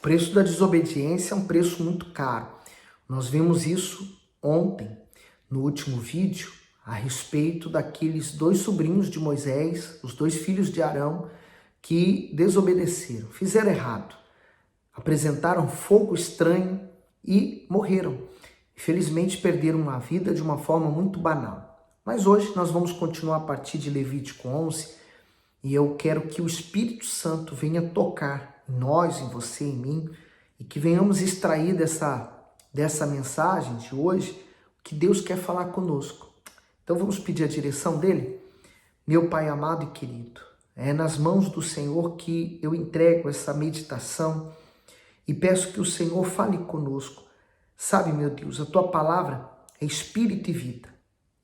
preço da desobediência é um preço muito caro. Nós vimos isso ontem, no último vídeo, a respeito daqueles dois sobrinhos de Moisés, os dois filhos de Arão, que desobedeceram, fizeram errado, apresentaram fogo estranho e morreram. Infelizmente perderam a vida de uma forma muito banal. Mas hoje nós vamos continuar a partir de Levítico 11 e eu quero que o Espírito Santo venha tocar em nós, em você, em mim, e que venhamos extrair dessa mensagem de hoje o que Deus quer falar conosco. Então vamos pedir a direção dele? Meu Pai amado e querido, é nas mãos do Senhor que eu entrego essa meditação e peço que o Senhor fale conosco. Sabe, meu Deus, a tua palavra é espírito e vida.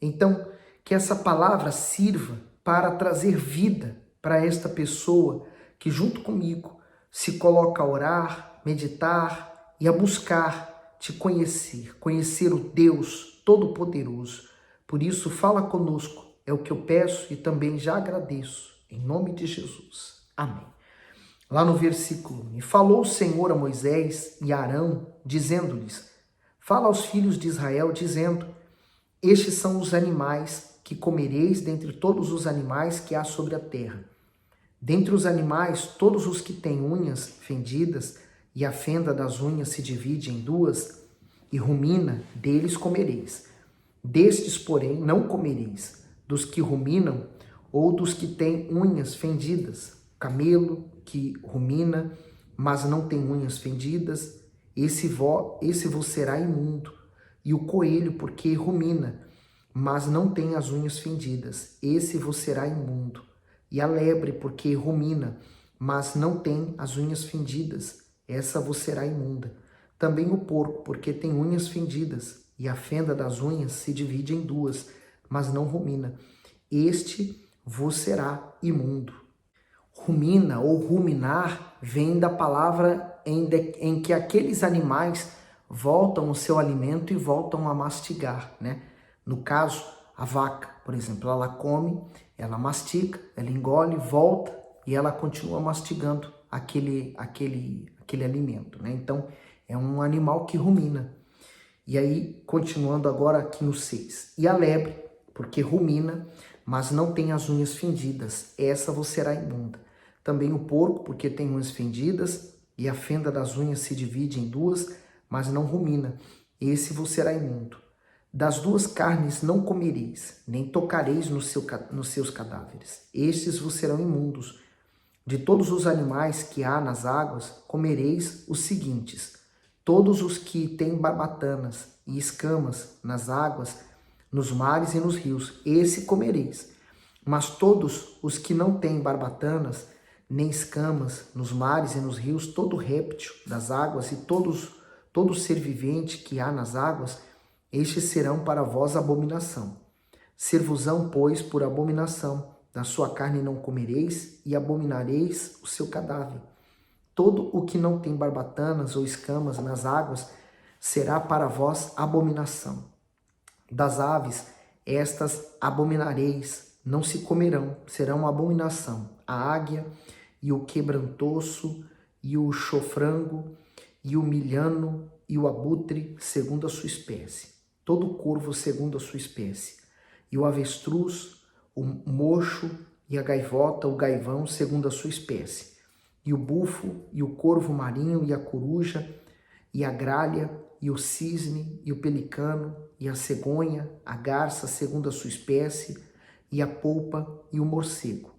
Então, que essa palavra sirva para trazer vida para esta pessoa que junto comigo se coloca a orar, meditar e a buscar te conhecer o Deus Todo-Poderoso. Por isso, fala conosco, é o que eu peço e também já agradeço, em nome de Jesus. Amém. Lá no versículo 1, e falou o Senhor a Moisés e a Arão, dizendo-lhes, fala aos filhos de Israel, dizendo, estes são os animais que comereis dentre todos os animais que há sobre a terra. Dentre os animais, todos os que têm unhas fendidas, e a fenda das unhas se divide em duas, e rumina, deles comereis. Destes, porém, não comereis, dos que ruminam, ou dos que têm unhas fendidas, camelo que rumina, mas não tem unhas fendidas, esse vos será imundo, e o coelho, porque rumina, mas não tem as unhas fendidas, esse vos será imundo, e a lebre, porque rumina, mas não tem as unhas fendidas, essa vos será imunda. Também o porco, porque tem unhas fendidas, e a fenda das unhas se divide em duas, mas não rumina, este vos será imundo. Rumina ou ruminar vem da palavra em que aqueles animais voltam o seu alimento e voltam a mastigar, né? No caso, a vaca, por exemplo, ela come, ela mastica, ela engole, volta e ela continua mastigando aquele alimento, né? Então, é um animal que rumina. E aí, continuando agora aqui no 6. E a lebre, porque rumina, mas não tem as unhas fendidas, essa vos será imunda. Também o porco, porque tem unhas fendidas, e a fenda das unhas se divide em duas, mas não rumina, esse vos será imundo. Das duas carnes não comereis, nem tocareis nos seus cadáveres, estes vos serão imundos. De todos os animais que há nas águas, comereis os seguintes: todos os que têm barbatanas e escamas nas águas, nos mares e nos rios, esse comereis. Mas todos os que não têm barbatanas, nem escamas nos mares e nos rios, todo réptil das águas e todo ser vivente que há nas águas, estes serão para vós abominação. Ser-vos-ão, pois, por abominação, da sua carne não comereis, e abominareis o seu cadáver. Todo o que não tem barbatanas ou escamas nas águas será para vós abominação. Das aves, estas abominareis, não se comerão, serão abominação. A águia, e o quebrantoço, e o chofrango, e o milhano, e o abutre, segundo a sua espécie. Todo corvo, segundo a sua espécie. E o avestruz, o mocho, e a gaivota, o gaivão, segundo a sua espécie. E o bufo, e o corvo marinho, e a coruja, e a gralha, e o cisne, e o pelicano, e a cegonha, a garça, segundo a sua espécie, e a polpa, e o morcego.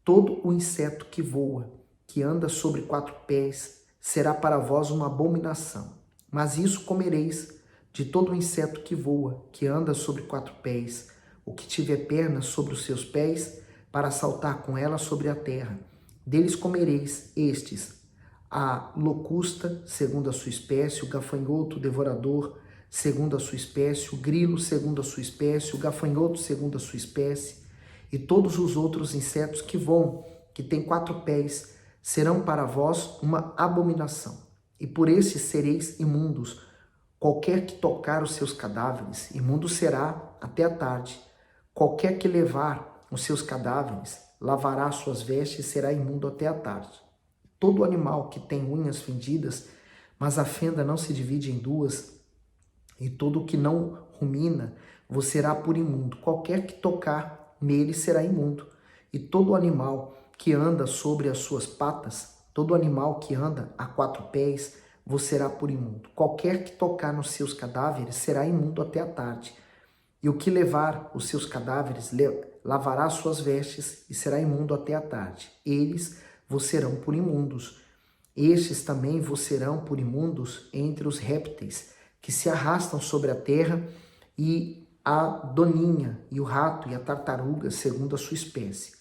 Todo o inseto que voa, que anda sobre 4 pés, será para vós uma abominação. Mas isso comereis, de todo o inseto que voa, que anda sobre 4 pés, o que tiver pernas sobre os seus pés, para saltar com elas sobre a terra. Deles comereis estes: a locusta, segundo a sua espécie, o gafanhoto, o devorador, segundo a sua espécie, o grilo, segundo a sua espécie, o gafanhoto, segundo a sua espécie, e todos os outros insetos que voam, que têm 4 pés, serão para vós uma abominação. E por estes sereis imundos. Qualquer que tocar os seus cadáveres, imundo será até a tarde. Qualquer que levar os seus cadáveres, lavará suas vestes e será imundo até a tarde. todo animal que tem unhas fendidas, mas a fenda não se divide em duas, e todo o que não rumina, vos será por imundo. Qualquer que tocar nele será imundo. E todo animal que anda sobre as suas patas, todo animal que anda a 4 pés, vos será por imundo. Qualquer que tocar nos seus cadáveres será imundo até a tarde. E o que levar os seus cadáveres lavará suas vestes e será imundo até a tarde. Eles vos serão por imundos. Estes também vos serão por imundos entre os répteis que se arrastam sobre a terra, e a doninha, e o rato, e a tartaruga, segundo a sua espécie.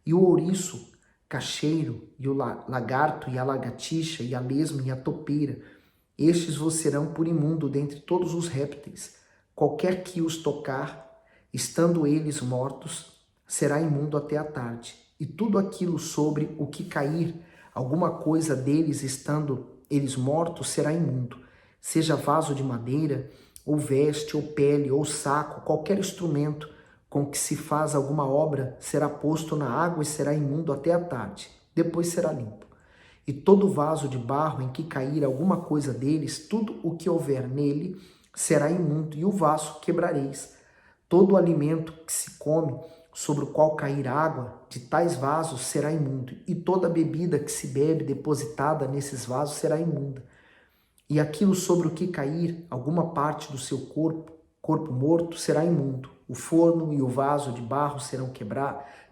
E o ouriço, cacheiro, e o lagarto, e a lagartixa, e a lesma, e a topeira. Estes vos serão por imundo dentre todos os répteis. Qualquer que os tocar, estando eles mortos, será imundo até a tarde. E tudo aquilo sobre o que cair, alguma coisa deles estando eles mortos, será imundo. Seja vaso de madeira, ou veste, ou pele, ou saco, qualquer instrumento com que se faz alguma obra, será posto na água e será imundo até a tarde. Depois será limpo. E todo vaso de barro em que cair alguma coisa deles, tudo o que houver nele, será imundo, e o vaso quebrareis. Todo o alimento que se come, sobre o qual cair água, de tais vasos será imundo, e toda bebida que se bebe depositada nesses vasos será imunda. E aquilo sobre o que cair, alguma parte do seu corpo morto, será imundo. O forno e o vaso de barro serão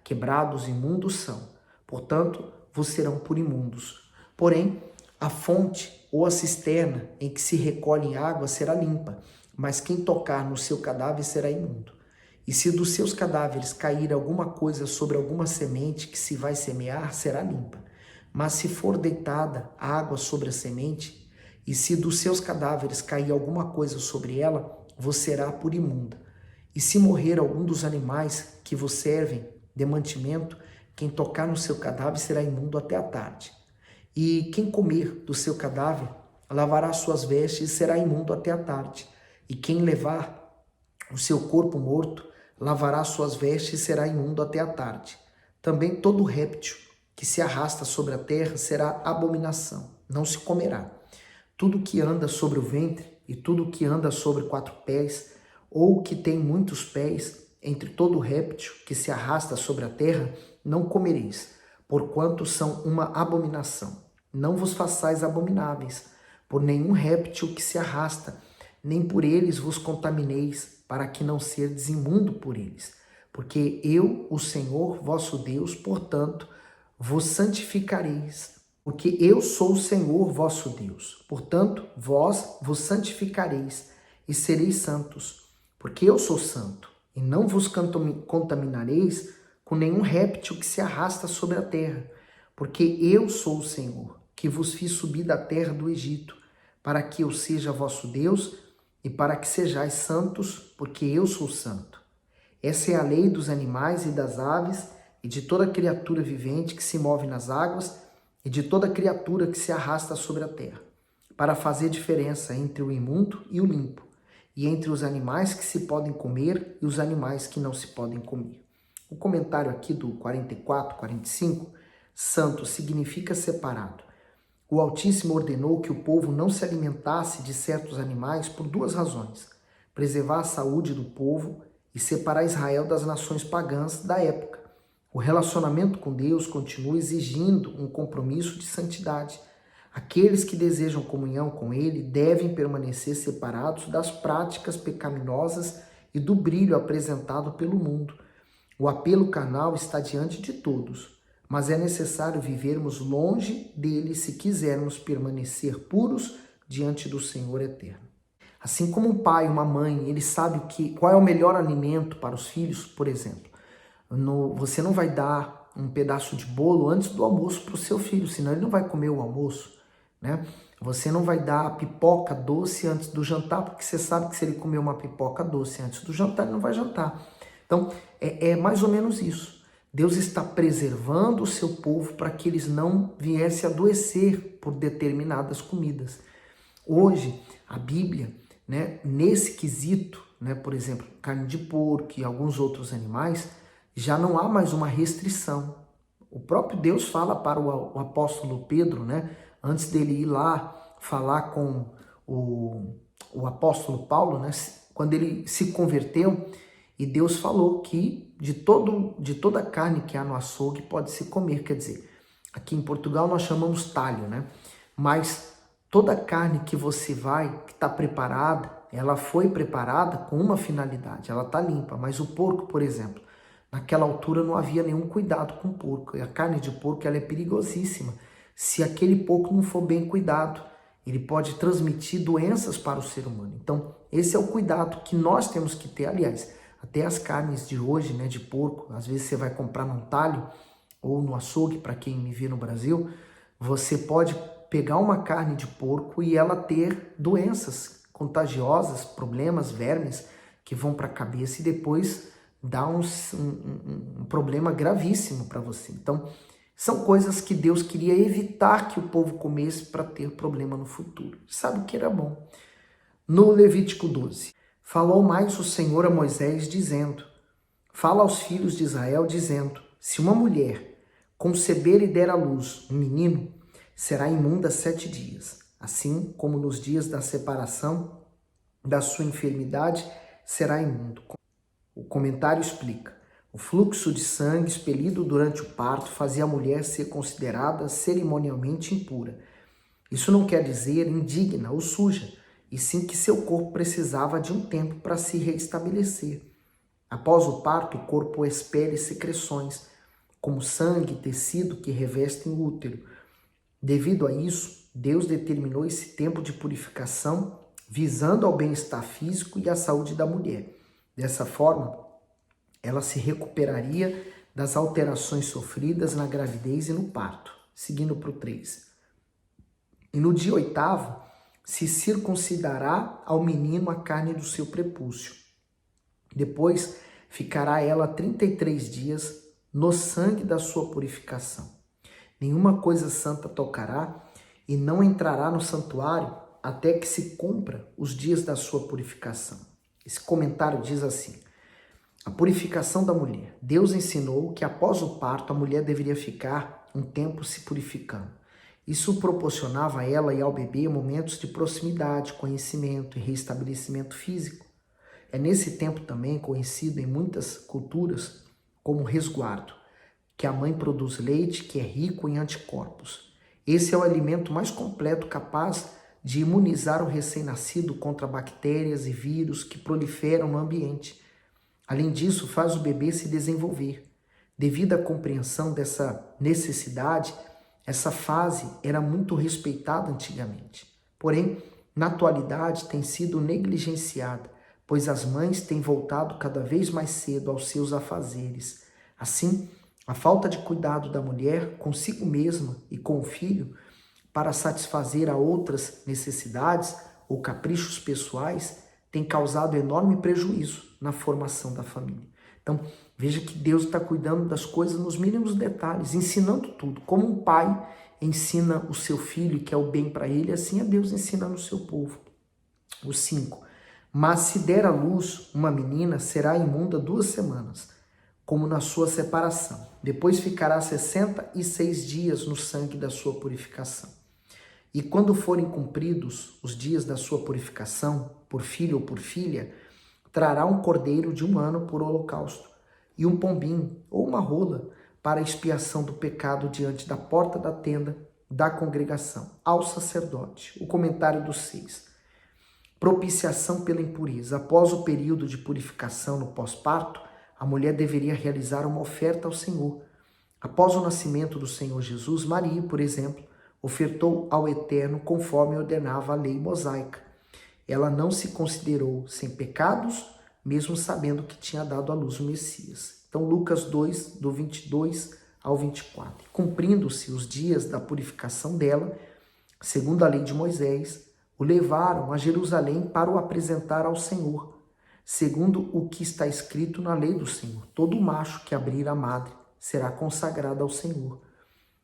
quebrados, imundos são. Portanto, vos serão por imundos. Porém, a fonte ou a cisterna em que se recolhe água será limpa, mas quem tocar no seu cadáver será imundo. E se dos seus cadáveres cair alguma coisa sobre alguma semente que se vai semear, será limpa. Mas se for deitada água sobre a semente, e se dos seus cadáveres cair alguma coisa sobre ela, vos será por imunda. E se morrer algum dos animais que vos servem de mantimento, quem tocar no seu cadáver será imundo até a tarde. E quem comer do seu cadáver, lavará suas vestes e será imundo até a tarde. E quem levar o seu corpo morto, lavará suas vestes e será imundo até a tarde. Também todo réptil que se arrasta sobre a terra será abominação, não se comerá. Tudo que anda sobre o ventre e tudo que anda sobre 4 pés, ou que tem muitos pés, entre todo réptil que se arrasta sobre a terra, não comereis, porquanto são uma abominação. Não vos façais abomináveis por nenhum réptil que se arrasta, nem por eles vos contamineis, para que não serdes imundo por eles. Porque eu, o Senhor vosso Deus, portanto, vos santificareis. Porque eu sou o Senhor vosso Deus. Portanto, vós vos santificareis e sereis santos, porque eu sou santo. E não vos contaminareis com nenhum réptil que se arrasta sobre a terra, porque eu sou o Senhor, que vos fiz subir da terra do Egito, para que eu seja vosso Deus e para que sejais santos, porque eu sou santo. Essa é a lei dos animais e das aves e de toda criatura vivente que se move nas águas, e de toda criatura que se arrasta sobre a terra, para fazer diferença entre o imundo e o limpo, e entre os animais que se podem comer e os animais que não se podem comer. O comentário aqui do 44, 45, santo significa separado. O Altíssimo ordenou que o povo não se alimentasse de certos animais por 2 razões: preservar a saúde do povo e separar Israel das nações pagãs da época. O relacionamento com Deus continua exigindo um compromisso de santidade. Aqueles que desejam comunhão com Ele devem permanecer separados das práticas pecaminosas e do brilho apresentado pelo mundo. O apelo carnal está diante de todos, mas é necessário vivermos longe dele se quisermos permanecer puros diante do Senhor eterno. Assim como um pai, uma mãe, ele sabe qual é o melhor alimento para os filhos, por exemplo. Você não vai dar um pedaço de bolo antes do almoço para o seu filho, senão ele não vai comer o almoço, né? Você não vai dar pipoca doce antes do jantar, porque você sabe que se ele comer uma pipoca doce antes do jantar, ele não vai jantar. Então, é mais ou menos isso. Deus está preservando o seu povo para que eles não viessem a adoecer por determinadas comidas. Hoje, a Bíblia, né, nesse quesito, né, por exemplo, carne de porco e alguns outros animais, já não há mais uma restrição. O próprio Deus fala para o apóstolo Pedro, né? Antes dele ir lá falar com o apóstolo Paulo, né? Quando ele se converteu, e Deus falou que de toda a carne que há no açougue pode se comer, quer dizer, aqui em Portugal nós chamamos talho, né? Mas toda a carne que você que está preparada, ela foi preparada com uma finalidade, ela está limpa. Mas o porco, por exemplo, naquela altura não havia nenhum cuidado com o porco. E a carne de porco ela é perigosíssima. Se aquele porco não for bem cuidado, ele pode transmitir doenças para o ser humano. Então, esse é o cuidado que nós temos que ter. Aliás, até as carnes de hoje, né, de porco, às vezes você vai comprar num talho ou no açougue, para quem me vê no Brasil, você pode pegar uma carne de porco e ela ter doenças contagiosas, problemas, vermes que vão para a cabeça e depois dá um problema gravíssimo para você. Então, são coisas que Deus queria evitar que o povo comesse para ter problema no futuro. Sabe o que era bom? No Levítico 12, falou mais o Senhor a Moisés, dizendo: fala aos filhos de Israel, dizendo: se uma mulher conceber e der à luz um menino, será imunda 7 dias. Assim como nos dias da separação da sua enfermidade, será imundo. O comentário explica: o fluxo de sangue expelido durante o parto fazia a mulher ser considerada cerimonialmente impura. Isso não quer dizer indigna ou suja, e sim que seu corpo precisava de um tempo para se reestabelecer. Após o parto, o corpo expele secreções, como sangue e tecido que revestem o útero. Devido a isso, Deus determinou esse tempo de purificação, visando ao bem-estar físico e à saúde da mulher. Dessa forma, ela se recuperaria das alterações sofridas na gravidez e no parto. Seguindo para o 3. E no dia 8º, se circuncidará ao menino a carne do seu prepúcio. Depois ficará ela 33 dias no sangue da sua purificação. Nenhuma coisa santa tocará e não entrará no santuário até que se cumpra os dias da sua purificação. Esse comentário diz assim: a purificação da mulher. Deus ensinou que após o parto a mulher deveria ficar um tempo se purificando. Isso proporcionava a ela e ao bebê momentos de proximidade, conhecimento e reestabelecimento físico. É nesse tempo também conhecido em muitas culturas como resguardo, que a mãe produz leite que é rico em anticorpos. Esse é o alimento mais completo capaz de imunizar o recém-nascido contra bactérias e vírus que proliferam no ambiente. Além disso, faz o bebê se desenvolver. Devido à compreensão dessa necessidade, essa fase era muito respeitada antigamente. Porém, na atualidade tem sido negligenciada, pois as mães têm voltado cada vez mais cedo aos seus afazeres. Assim, a falta de cuidado da mulher consigo mesma e com o filho para satisfazer a outras necessidades ou caprichos pessoais tem causado enorme prejuízo na formação da família. Então, veja que Deus está cuidando das coisas nos mínimos detalhes, ensinando tudo. Como um pai ensina o seu filho, que é o bem para ele, assim é Deus ensinando o seu povo. O 5. Mas se der à luz uma menina, será imunda 2 semanas, como na sua separação. Depois ficará 66 dias no sangue da sua purificação. E quando forem cumpridos os dias da sua purificação, por filho ou por filha, trará um cordeiro de 1 ano por holocausto, e um pombinho ou uma rola para a expiação do pecado diante da porta da tenda da congregação, ao sacerdote. O comentário do 6. Propiciação pela impureza. Após o período de purificação no pós-parto, a mulher deveria realizar uma oferta ao Senhor. Após o nascimento do Senhor Jesus, Maria, por exemplo, ofertou ao Eterno conforme ordenava a lei mosaica. Ela não se considerou sem pecados, mesmo sabendo que tinha dado à luz o Messias. Então, Lucas 2, do 22 ao 24. Cumprindo-se os dias da purificação dela, segundo a lei de Moisés, o levaram a Jerusalém para o apresentar ao Senhor, segundo o que está escrito na lei do Senhor. Todo macho que abrir a madre será consagrado ao Senhor.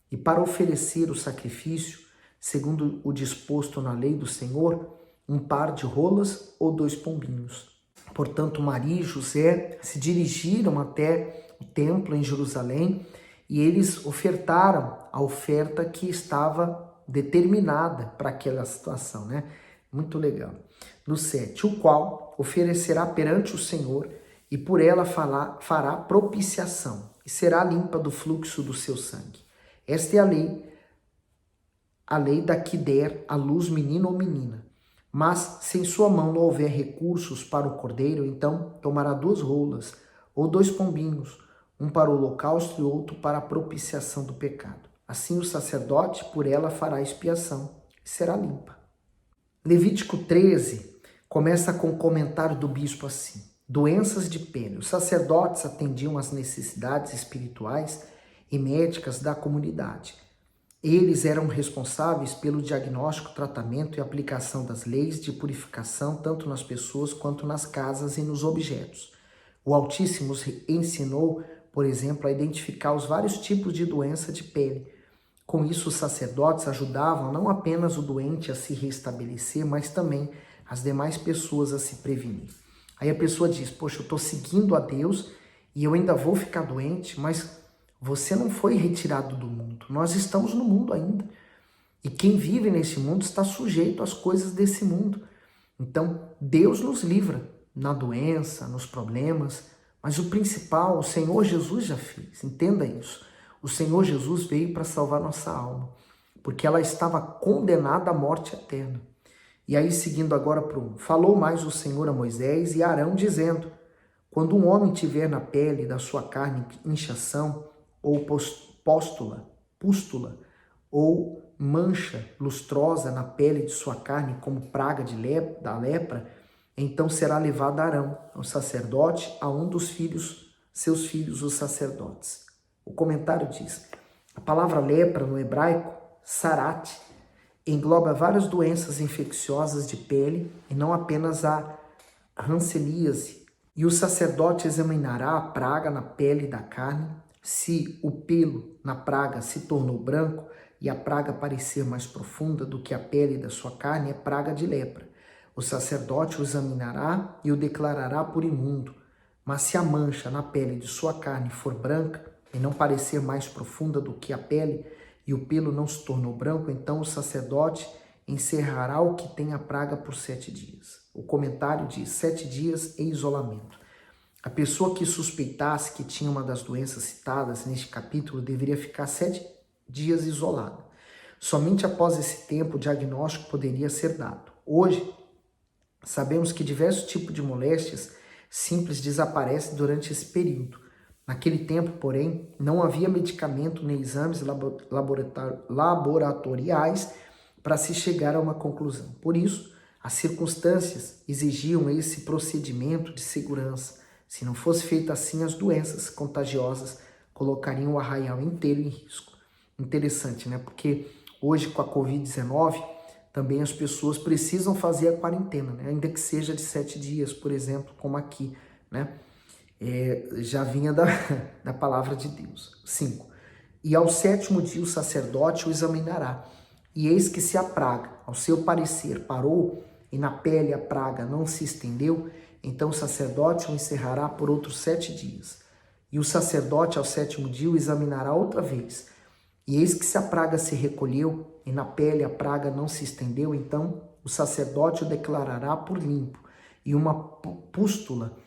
E para oferecer o sacrifício, segundo o disposto na lei do Senhor, um par de rolas ou 2 pombinhos. Portanto, Maria e José se dirigiram até o templo em Jerusalém e eles ofertaram a oferta que estava determinada para aquela situação, né? Muito legal. No 7, o qual oferecerá perante o Senhor e por ela fará propiciação e será limpa do fluxo do seu sangue. Esta é a lei da que der à luz menino ou menina. Mas se em sua mão não houver recursos para o cordeiro, então tomará 2 rolas ou 2 pombinhos, um para o holocausto e outro para a propiciação do pecado. Assim o sacerdote por ela fará expiação e será limpa. Levítico 13 começa com o comentário do bispo assim: doenças de pele. Os sacerdotes atendiam às necessidades espirituais e médicas da comunidade. Eles eram responsáveis pelo diagnóstico, tratamento e aplicação das leis de purificação tanto nas pessoas quanto nas casas e nos objetos. O Altíssimo ensinou, por exemplo, a identificar os vários tipos de doença de pele. Com isso, os sacerdotes ajudavam não apenas o doente a se restabelecer, mas também as demais pessoas a se prevenir. Aí a pessoa diz: poxa, eu estou seguindo a Deus e eu ainda vou ficar doente, mas você não foi retirado do mundo. Nós estamos no mundo ainda. E quem vive nesse mundo está sujeito às coisas desse mundo. Então, Deus nos livra na doença, nos problemas, mas o principal, o Senhor Jesus já fez. Entenda isso. O Senhor Jesus veio para salvar nossa alma, porque ela estava condenada à morte eterna. E aí, seguindo agora para o... Falou mais o Senhor a Moisés e a Arão, dizendo: quando um homem tiver na pele da sua carne inchação, ou pústula, ou mancha lustrosa na pele de sua carne, como praga da lepra, então será levado a Arão, o sacerdote, a um dos seus filhos, os sacerdotes. O comentário diz: a palavra lepra no hebraico, sarat, engloba várias doenças infecciosas de pele e não apenas a hanseníase. E o sacerdote examinará a praga na pele da carne. Se o pelo na praga se tornou branco e a praga parecer mais profunda do que a pele da sua carne, é praga de lepra. O sacerdote o examinará e o declarará por imundo. Mas se a mancha na pele de sua carne for branca e não parecer mais profunda do que a pele, e o pelo não se tornou branco, então o sacerdote encerrará o que tem a praga por 7 dias. O comentário diz: 7 dias em isolamento. A pessoa que suspeitasse que tinha uma das doenças citadas neste capítulo deveria ficar 7 dias isolada. Somente após esse tempo o diagnóstico poderia ser dado. Hoje, sabemos que diversos tipos de moléstias simples desaparecem durante esse período. Naquele tempo, porém, não havia medicamento nem exames laboratoriais para se chegar a uma conclusão. Por isso, as circunstâncias exigiam esse procedimento de segurança. Se não fosse feito assim, as doenças contagiosas colocariam o arraial inteiro em risco. Interessante, né? Porque hoje, com a Covid-19, também as pessoas precisam fazer a quarentena, né? Ainda que seja de 7 dias, por exemplo, como aqui, né? Já vinha da palavra de Deus. 5. E ao 7º dia o sacerdote o examinará. E eis que se a praga, ao seu parecer, parou, e na pele a praga não se estendeu, então o sacerdote o encerrará por outros 7 dias. E o sacerdote ao 7º dia o examinará outra vez. E eis que se a praga se recolheu, e na pele a praga não se estendeu, então o sacerdote o declarará por limpo, e uma pústula,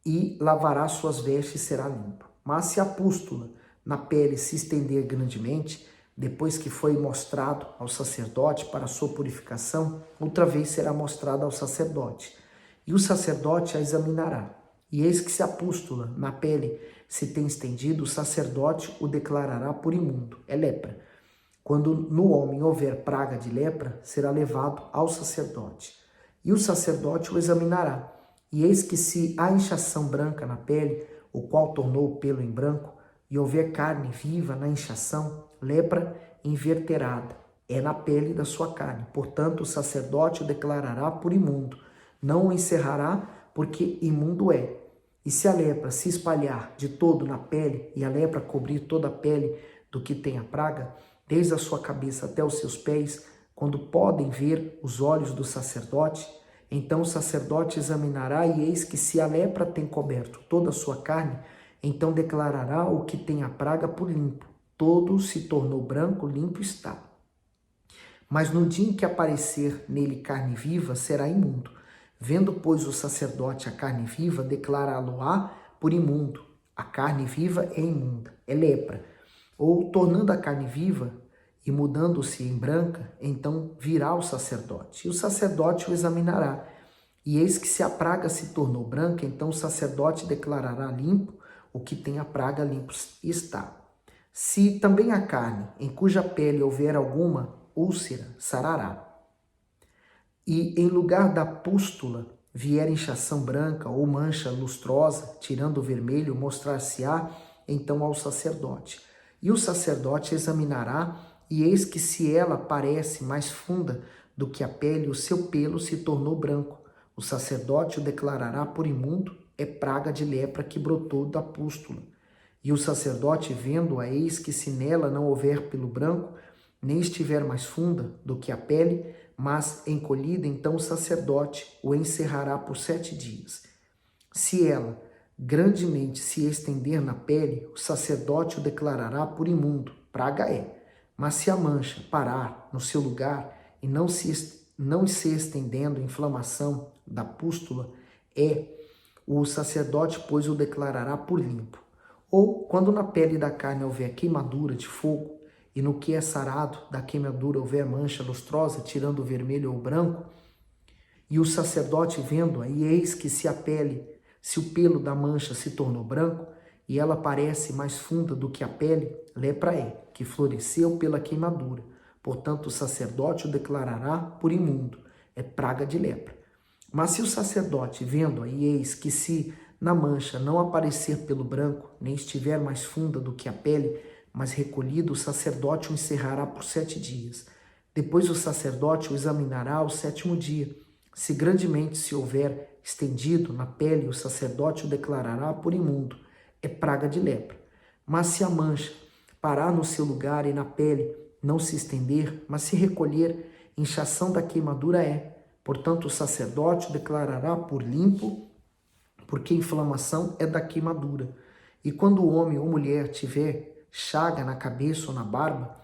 e lavará suas vestes e será limpo. Mas se a pústula na pele se estender grandemente, depois que foi mostrado ao sacerdote para sua purificação, outra vez será mostrada ao sacerdote. E o sacerdote a examinará. E eis que se a pústula na pele se tem estendido, o sacerdote o declarará por imundo, é lepra. Quando no homem houver praga de lepra, será levado ao sacerdote. E o sacerdote o examinará. E eis que se há inchação branca na pele, o qual tornou o pelo em branco, e houver carne viva na inchação, lepra inverterada, é na pele da sua carne. Portanto, o sacerdote o declarará por imundo, não o encerrará, porque imundo é. E se a lepra se espalhar de todo na pele, e a lepra cobrir toda a pele do que tem a praga, desde a sua cabeça até os seus pés, quando podem ver os olhos do sacerdote, então o sacerdote examinará, e eis que se a lepra tem coberto toda a sua carne, então declarará o que tem a praga por limpo. Todo se tornou branco, limpo está. Mas no dia em que aparecer nele carne viva, será imundo. Vendo, pois, o sacerdote a carne viva, declará-lo-á por imundo. A carne viva é imunda, é lepra. Ou, tornando a carne viva e mudando-se em branca, então virá o sacerdote. E o sacerdote o examinará. E eis que se a praga se tornou branca, então o sacerdote declarará limpo o que tem a praga, limpo está. Se também a carne, em cuja pele houver alguma úlcera, sarará. E em lugar da pústula vier inchação branca ou mancha lustrosa, tirando o vermelho, mostrar-se-á então ao sacerdote. E o sacerdote examinará, e eis que se ela parece mais funda do que a pele, o seu pelo se tornou branco. O sacerdote o declarará por imundo, é praga de lepra que brotou da pústula. E o sacerdote, vendo-a, eis que se nela não houver pelo branco, nem estiver mais funda do que a pele, mas encolhida, então o sacerdote o encerrará por 7 dias. Se ela grandemente se estender na pele, o sacerdote o declarará por imundo, praga é. Mas se a mancha parar no seu lugar e não se estendendo inflamação da pústula, o sacerdote, pois, o declarará por limpo. Ou, quando na pele da carne houver queimadura de fogo, e no que é sarado da queimadura houver mancha lustrosa, tirando o vermelho ou o branco, e o sacerdote vendo-a, e eis que se o pelo da mancha se tornou branco, e ela parece mais funda do que a pele, lepra é, que floresceu pela queimadura. Portanto, o sacerdote o declarará por imundo, é praga de lepra. Mas se o sacerdote, vendo-a, e eis que se na mancha não aparecer pelo branco, nem estiver mais funda do que a pele, mas recolhido, o sacerdote o encerrará por 7 dias. Depois o sacerdote o examinará ao 7º dia. Se grandemente se houver estendido na pele, o sacerdote o declarará por imundo, é praga de lepra. Mas se a mancha parar no seu lugar e na pele não se estender, mas se recolher, inchação da queimadura é. Portanto, o sacerdote o declarará por limpo, porque inflamação é da queimadura. E quando o homem ou mulher tiver chaga na cabeça ou na barba,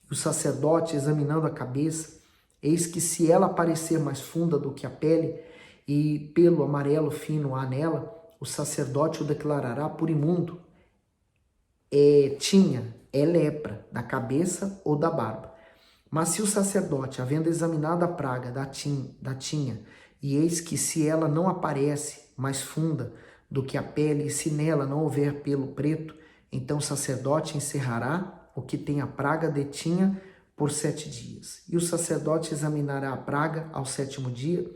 o sacerdote, examinando a cabeça, eis que se ela parecer mais funda do que a pele, e pelo amarelo fino há nela, o sacerdote o declarará por imundo. É lepra da cabeça ou da barba. Mas se o sacerdote, havendo examinado a praga da tinha, e eis que se ela não aparece mais funda do que a pele, e se nela não houver pelo preto, então o sacerdote encerrará o que tem a praga de tinha por 7 dias. E o sacerdote examinará a praga ao 7º dia,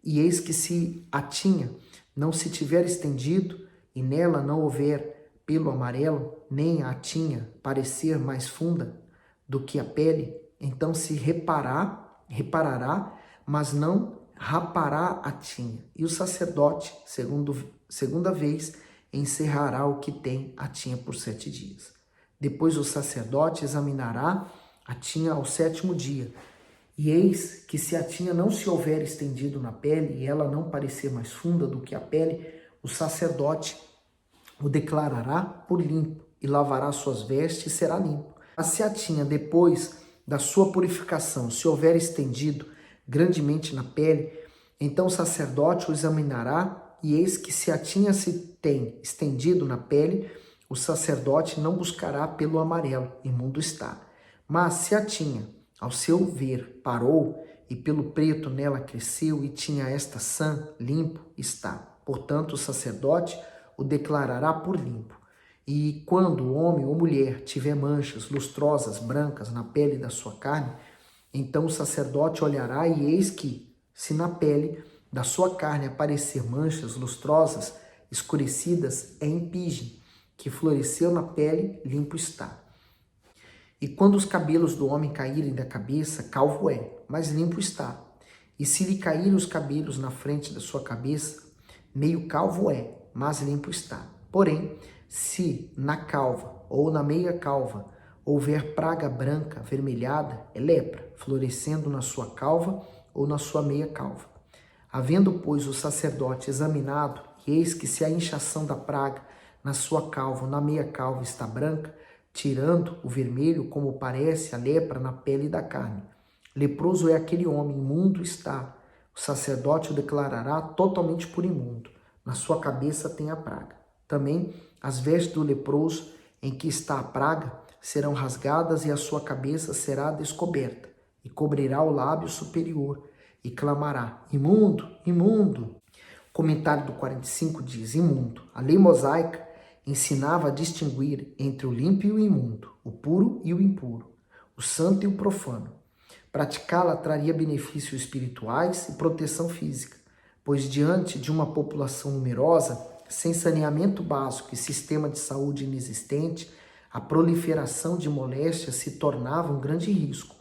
e eis que se a tinha não se tiver estendido, e nela não houver pelo amarelo, nem a tinha parecer mais funda do que a pele, então se reparará, mas não rapará a tinha. E o sacerdote, segunda vez, encerrará o que tem a tinha por 7 dias. Depois o sacerdote examinará a tinha ao 7º dia. E eis que se a tinha não se houver estendido na pele, e ela não parecer mais funda do que a pele, o sacerdote o declarará por limpo, e lavará suas vestes e será limpo. Mas se a tinha, depois da sua purificação, se houver estendido grandemente na pele, então o sacerdote o examinará, e eis que se a tinha se tem estendido na pele, o sacerdote não buscará pelo amarelo, imundo está. Mas se a tinha, ao seu ver, parou, e pelo preto nela cresceu, e tinha esta sã, limpo está. Portanto, o sacerdote o declarará por limpo. E quando o homem ou mulher tiver manchas lustrosas, brancas na pele da sua carne, então o sacerdote olhará, e eis que, se na pele da sua carne aparecer manchas lustrosas, escurecidas, é empigem, que floresceu na pele, limpo está. E quando os cabelos do homem caírem da cabeça, calvo é, mas limpo está. E se lhe caírem os cabelos na frente da sua cabeça, meio calvo é, mas limpo está. Porém, se na calva ou na meia calva houver praga branca, avermelhada, é lepra, florescendo na sua calva ou na sua meia calva. Havendo, pois, o sacerdote examinado, e eis que se a inchação da praga na sua calva ou na meia calva está branca, tirando o vermelho, como parece a lepra na pele da carne. Leproso é aquele homem, imundo está. O sacerdote o declarará totalmente por imundo. Na sua cabeça tem a praga. Também as vestes do leproso em que está a praga serão rasgadas e a sua cabeça será descoberta, e cobrirá o lábio superior, e clamará: imundo, imundo. O comentário do 45 diz: imundo. A lei mosaica ensinava a distinguir entre o limpo e o imundo, o puro e o impuro, o santo e o profano. Praticá-la traria benefícios espirituais e proteção física, pois diante de uma população numerosa, sem saneamento básico e sistema de saúde inexistente, a proliferação de moléstias se tornava um grande risco.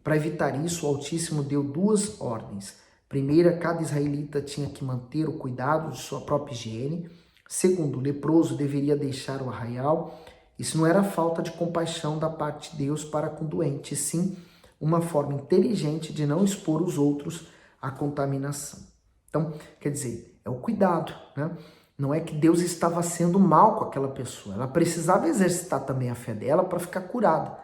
Para evitar isso, o Altíssimo deu duas ordens. Primeira, cada israelita tinha que manter o cuidado de sua própria higiene. Segundo, o leproso deveria deixar o arraial. Isso não era falta de compaixão da parte de Deus para com o doente, sim uma forma inteligente de não expor os outros à contaminação. Então, quer dizer, é o cuidado, né? Não é que Deus estava sendo mal com aquela pessoa. Ela precisava exercitar também a fé dela para ficar curada.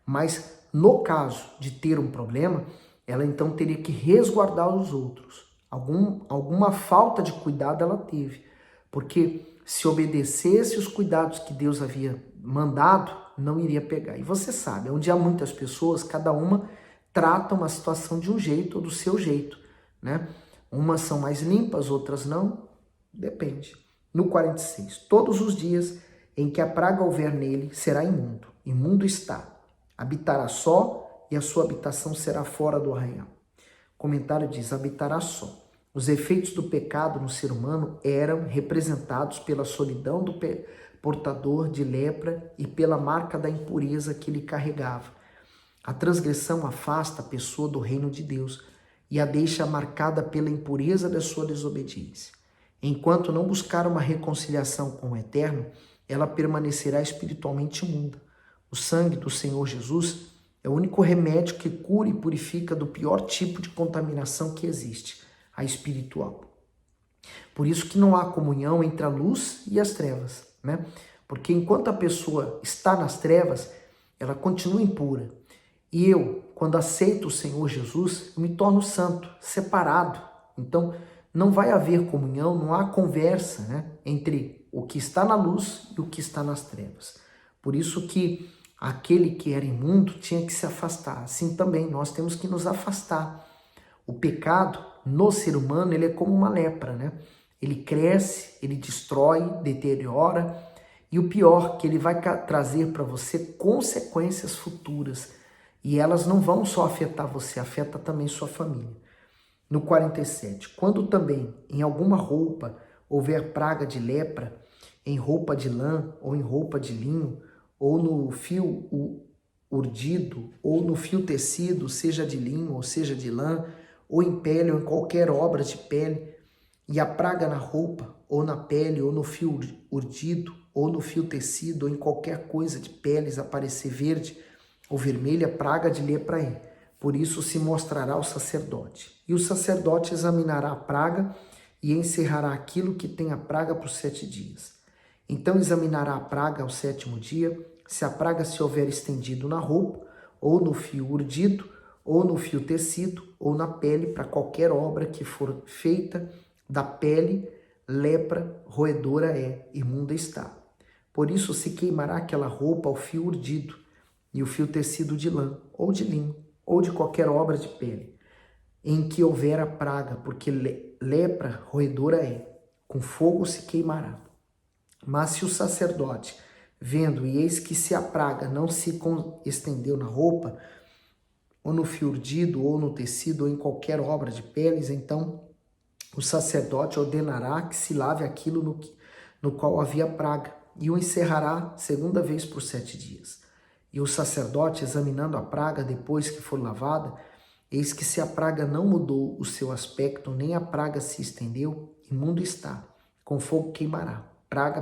Mas, no caso de ter um problema, ela então teria que resguardar os outros. Alguma falta de cuidado ela teve. Porque se obedecesse os cuidados que Deus havia mandado, não iria pegar. E você sabe, onde há muitas pessoas, cada uma trata uma situação de um jeito ou do seu jeito, né? Umas são mais limpas, outras não, depende. No 46, todos os dias em que a praga houver nele, será imundo. Imundo está. Habitará só e a sua habitação será fora do arraial. O comentário diz: habitará só. Os efeitos do pecado no ser humano eram representados pela solidão do portador de lepra e pela marca da impureza que ele carregava. A transgressão afasta a pessoa do reino de Deus e a deixa marcada pela impureza da sua desobediência. Enquanto não buscar uma reconciliação com o Eterno, ela permanecerá espiritualmente imunda. O sangue do Senhor Jesus é o único remédio que cura e purifica do pior tipo de contaminação que existe, a espiritual. Por isso que não há comunhão entre a luz e as trevas, né? Porque enquanto a pessoa está nas trevas, ela continua impura. E eu, quando aceito o Senhor Jesus, me torno santo, separado. Então, não vai haver comunhão, não há conversa, né, entre o que está na luz e o que está nas trevas. Por isso que aquele que era imundo tinha que se afastar. Assim também nós temos que nos afastar. O pecado no ser humano, ele é como uma lepra, né? Ele cresce, ele destrói, deteriora, e o pior, que ele vai trazer para você consequências futuras. E elas não vão só afetar você, afeta também sua família. No 47, quando também em alguma roupa houver praga de lepra, em roupa de lã ou em roupa de linho, ou no fio urdido, ou no fio tecido, seja de linho ou seja de lã, ou em pele ou em qualquer obra de pele, e a praga na roupa, ou na pele, ou no fio urdido, ou no fio tecido, ou em qualquer coisa de peles aparecer verde ou vermelha, praga de lepra é. Por isso se mostrará o sacerdote. E o sacerdote examinará a praga e encerrará aquilo que tem a praga por 7 dias. Então examinará a praga ao 7º dia, se a praga se houver estendido na roupa, ou no fio urdido, ou no fio tecido, ou na pele, para qualquer obra que for feita da pele, lepra roedora é, imunda está. Por isso se queimará aquela roupa ao fio urdido, e o fio tecido de lã, ou de linho, ou de qualquer obra de pele, em que houver a praga, porque lepra roedora é, com fogo se queimará. Mas se o sacerdote, vendo, e eis que se a praga não se estendeu na roupa, ou no fio urdido, ou no tecido, ou em qualquer obra de peles, então o sacerdote ordenará que se lave aquilo no qual havia praga, e o encerrará 2ª vez por 7 dias. E o sacerdote, examinando a praga depois que for lavada, eis que se a praga não mudou o seu aspecto, nem a praga se estendeu, imundo está, com fogo queimará. Praga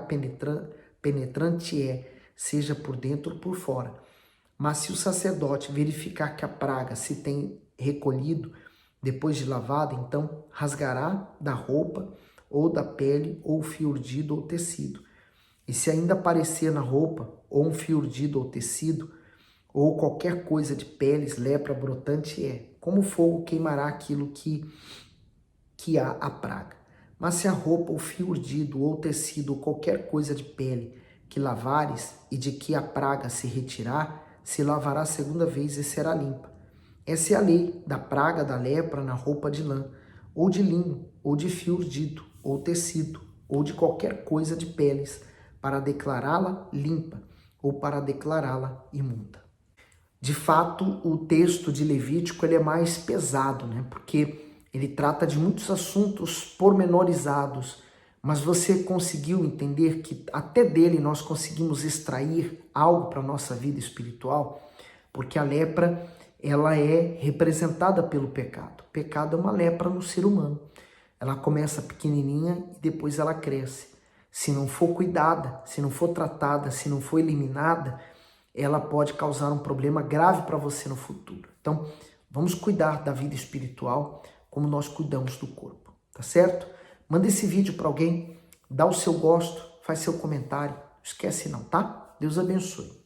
penetrante é, seja por dentro ou por fora. Mas se o sacerdote verificar que a praga se tem recolhido depois de lavada, então rasgará da roupa, ou da pele, ou fio urdido ou tecido. E se ainda aparecer na roupa, ou um fio urdido ou tecido, ou qualquer coisa de peles, lepra brotante é, como fogo queimará aquilo que há a praga. Mas se a roupa, ou fio urdido, ou tecido, ou qualquer coisa de pele que lavares, e de que a praga se retirar, se lavará segunda vez e será limpa. Essa é a lei da praga da lepra na roupa de lã, ou de linho, ou de fio urdido, ou tecido, ou de qualquer coisa de peles, para declará-la limpa, ou para declará-la imunda. De fato, o texto de Levítico ele é mais pesado, né? Porque ele trata de muitos assuntos pormenorizados, mas você conseguiu entender que até dele nós conseguimos extrair algo para a nossa vida espiritual? Porque a lepra, ela é representada pelo pecado. O pecado é uma lepra no ser humano. Ela começa pequenininha e depois ela cresce. Se não for cuidada, se não for tratada, se não for eliminada, ela pode causar um problema grave para você no futuro. Então, vamos cuidar da vida espiritual como nós cuidamos do corpo, tá certo? Manda esse vídeo para alguém, dá o seu gosto, faz seu comentário, não esquece não, tá? Deus abençoe.